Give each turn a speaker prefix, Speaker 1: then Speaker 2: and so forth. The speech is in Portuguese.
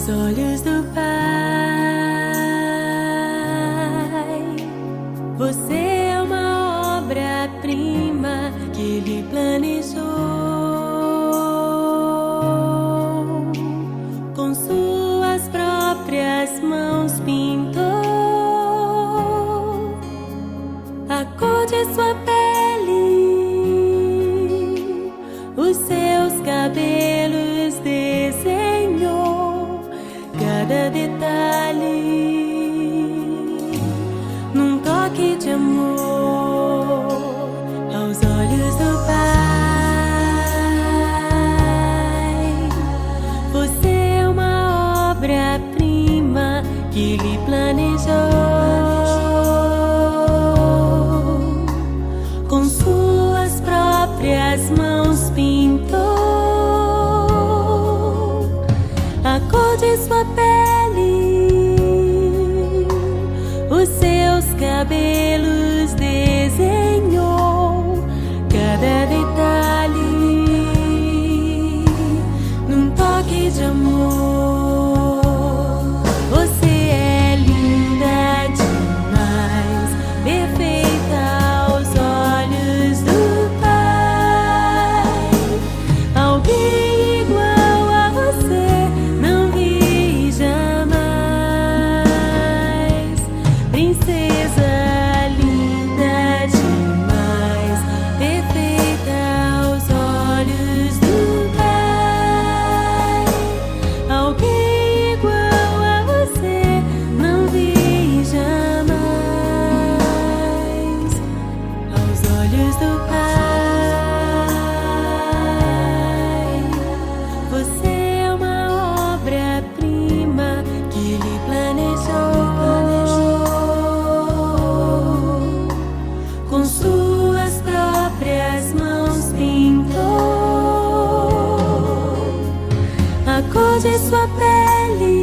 Speaker 1: aos olhos do Pai. Você é uma obra-prima que Ele planejou, com suas próprias mãos pintou a cor de sua pele, os seus cabelos desenhou cada detalhe, num toque de amor aos olhos do Pai. Você é uma obra-prima que Ele planejou, com suas próprias mãos pintou a cor de sua pele, os seus cabelos desenhou cada detalhe, num toque de amor. Você é linda demais, perfeita aos olhos do Pai. Alguém igual a você não vi jamais. Princesa linda demais, perfeita aos olhos do Pai. Alguém igual a você não vi jamais. Aos olhos do Pai, você é uma obra-prima que Ele planejou, com suas próprias mãos pintou a cor de sua pele,